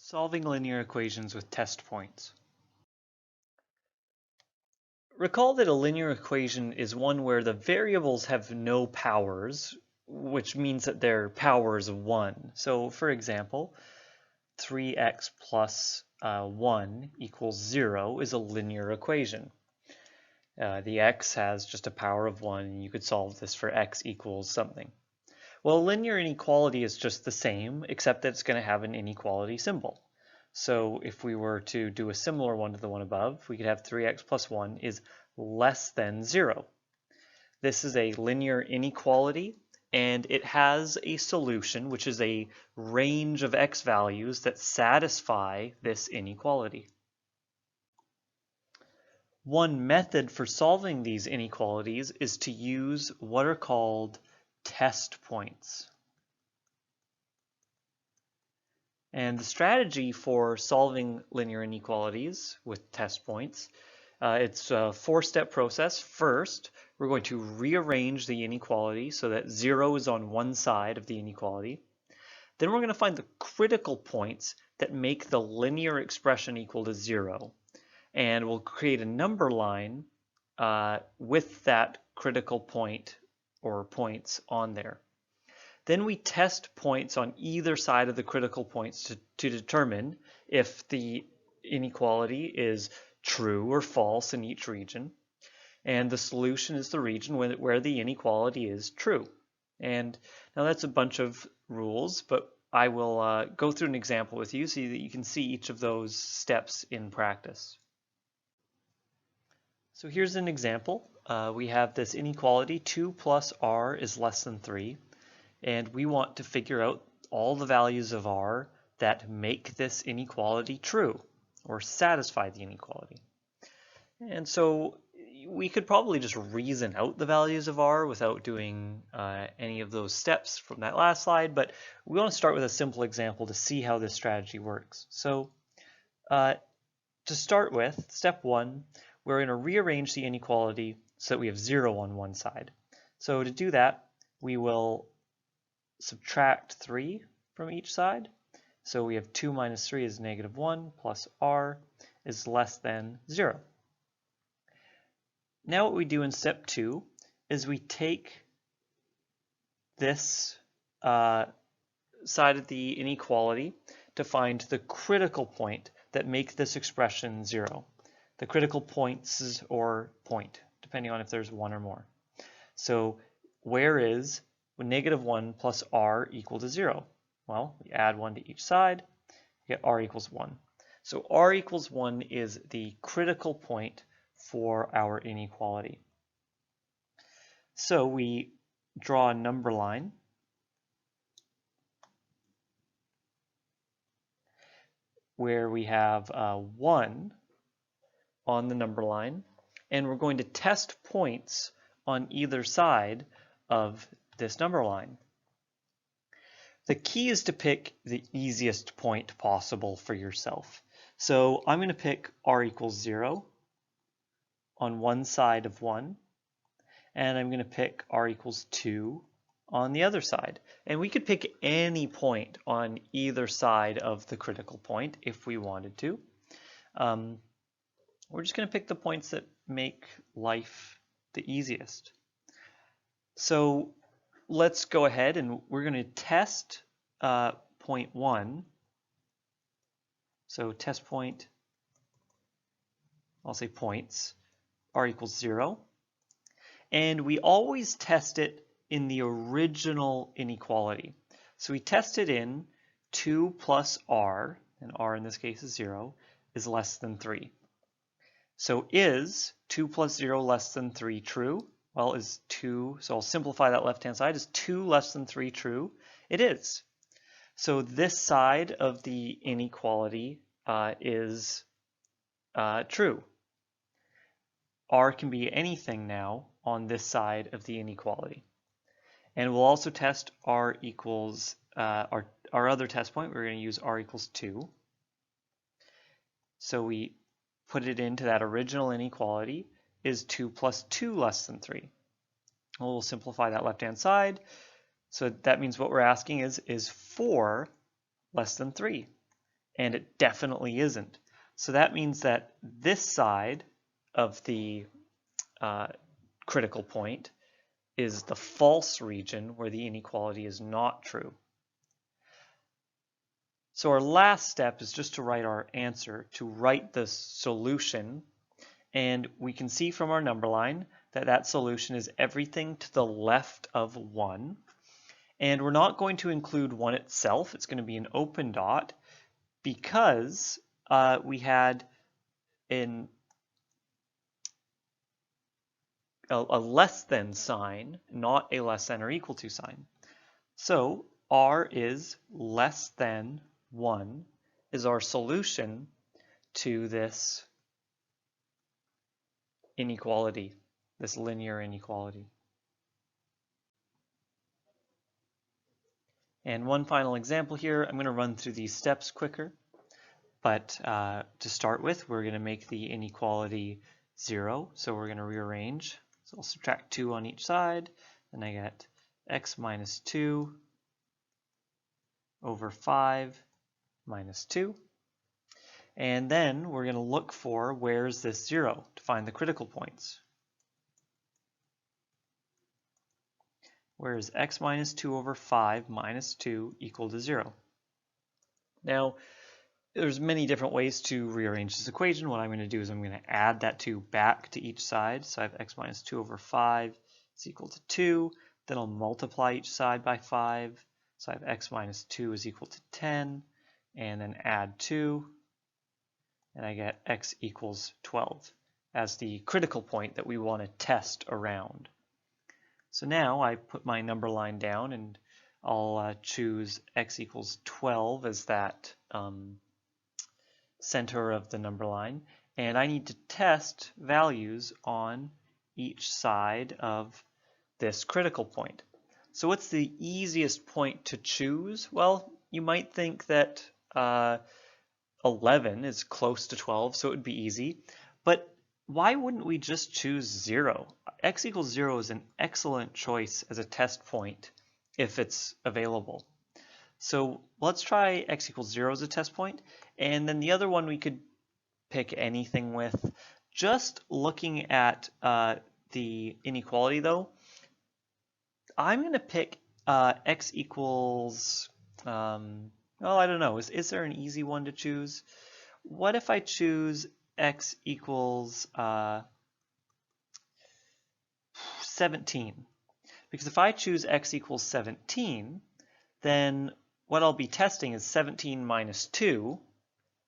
Solving linear equations with test points. Recall that a linear equation is one where the variables have no powers, which means that their power is 1. So for example, 3x plus 1 equals 0 is a linear equation. The x has just a power of 1, and you could solve this for x equals something. Well, linear inequality is just the same, except that it's going to have an inequality symbol. So if we were to do a similar one to the one above, we could have 3x plus 1 is less than 0. This is a linear inequality, and it has a solution, which is a range of x values that satisfy this inequality. One method for solving these inequalities is to use what are called test points. And the strategy for solving linear inequalities with test points, it's a four-step process. First, we're going to rearrange the inequality so that 0 is on one side of the inequality. Then we're going to find the critical points that make the linear expression equal to 0. And we'll create a number line with that critical point or points on there. Then we test points on either side of the critical points to determine if the inequality is true or false in each region. And the solution is the region where the inequality is true. And now that's a bunch of rules, but I will go through an example with you so that you can see each of those steps in practice. So here's an example. We have this inequality 2 plus r is less than 3. And we want to figure out all the values of r that make this inequality true or satisfy the inequality. And so we could probably just reason out the values of r without doing any of those steps from that last slide, but we want to start with a simple example to see how this strategy works. So to start with, step 1, we're going to rearrange the inequality so that we have 0 on one side. So to do that, we will subtract 3 from each side. So we have 2 minus 3 is negative 1 plus r is less than 0. Now what we do in step 2 is we take this side of the inequality to find the critical point that make this expression 0. The critical points or point, depending on if there's one or more. So where is negative 1 plus r equal to 0? Well, we add 1 to each side, we get r equals 1. So r equals 1 is the critical point for our inequality. So we draw a number line where we have 1 on the number line, and we're going to test points on either side of this number line. The key is to pick the easiest point possible for yourself. So I'm going to pick r equals 0 on one side of 1, and I'm going to pick r equals 2 on the other side. And we could pick any point on either side of the critical point if we wanted to. We're just going to pick the points that make life the easiest. So let's go ahead and we're going to test point 1. So test point, I'll say points, r equals 0. And we always test it in the original inequality. So we test it in 2 plus r, and r in this case is 0, is less than 3. So is 2 plus 0 less than 3 true? Well, is 2, so I'll simplify that left-hand side. Is 2 less than 3 true? It is. So this side of the inequality is true. R can be anything now on this side of the inequality. And we'll also test r equals, our other test point, we're going to use r equals 2. So we put it into that original inequality. Is 2 plus 2 less than 3? We'll simplify that left-hand side. So that means what we're asking is 4 less than 3? and it definitely isn't. So that means that this side of the critical point is the false region where the inequality is not true. So our last step is just to write our answer, to write the solution, and we can see from our number line that that solution is everything to the left of 1. And we're not going to include 1 itself. It's going to be an open dot because we had a less than sign, not a less than or equal to sign. So r is less than 1 is our solution to this inequality, this linear inequality. And one final example here, I'm going to run through these steps quicker, but to start with, we're going to make the inequality 0, so we're going to rearrange. So I'll subtract 2 on each side, and I get x minus 2 over 5 minus 2. And then we're going to look for where's this 0 to find the critical points. Where is x minus 2 over 5 minus 2 equal to 0? Now, there's many different ways to rearrange this equation. What I'm going to do is I'm going to add that 2 back to each side. So I have x minus 2 over 5 is equal to 2. Then I'll multiply each side by 5. So I have x minus 2 is equal to 10. And then add 2. And I get x equals 12 as the critical point that we want to test around. So now I put my number line down and I'll choose x equals 12 as that center of the number line. And I need to test values on each side of this critical point. So what's the easiest point to choose? Well, you might think that 11 is close to 12, so it would be easy. But why wouldn't we just choose 0? X equals 0 is an excellent choice as a test point if it's available. So let's try x equals 0 as a test point. And then the other one we could pick anything with. Just looking at the inequality though, I'm going to pick x equals, well, I don't know. Is there an easy one to choose? What if I choose x equals 17? Because if I choose x equals 17, then what I'll be testing is 17 minus 2,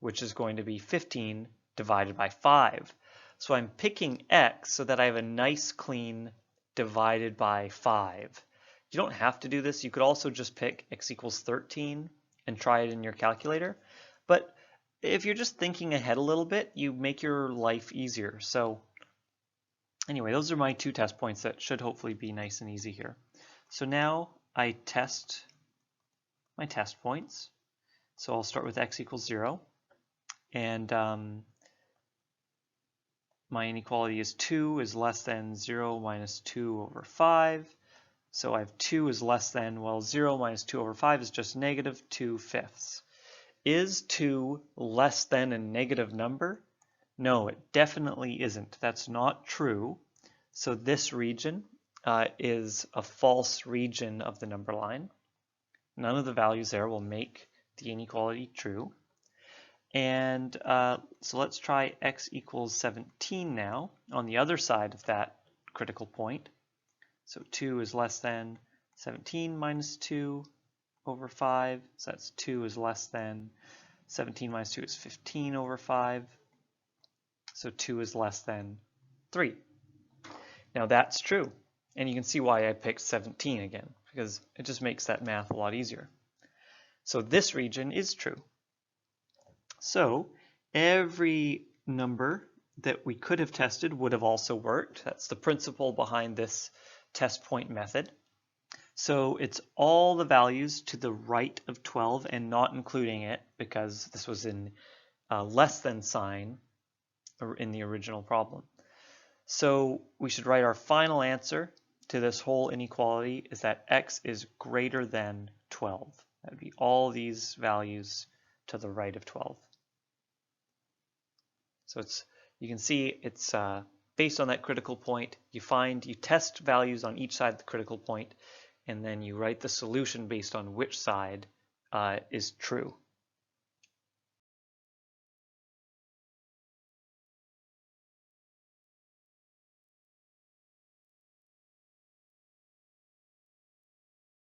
which is going to be 15 divided by 5. So I'm picking x so that I have a nice clean divided by 5. You don't have to do this. You could also just pick x equals 13 and try it in your calculator. But if you're just thinking ahead a little bit, you make your life easier. So anyway, those are my 2 test points that should hopefully be nice and easy here. So now I test my test points. So I'll start with x equals 0. And my inequality is 2 is less than 0 minus 2 over 5. So I have 2 is less than, well, 0 minus 2 over 5 is just negative 2/5. Is 2 less than a negative number? No, it definitely isn't. That's not true. So this region is a false region of the number line. None of the values there will make the inequality true. And so let's try x equals 17 now on the other side of that critical point. So 2 is less than 17 minus 2 over 5. So that's 2 is less than 17 minus 2 is 15 over 5. So 2 is less than 3. Now that's true. And you can see why I picked 17 again, because it just makes that math a lot easier. So this region is true. So every number that we could have tested would have also worked. That's the principle behind this test point method. So it's all the values to the right of 12 and not including it because this was in less than sign in the original problem. So we should write our final answer to this whole inequality is that x is greater than 12. That would be all these values to the right of 12. So you can see it's based on that critical point. You test values on each side of the critical point, and then you write the solution based on which side is true.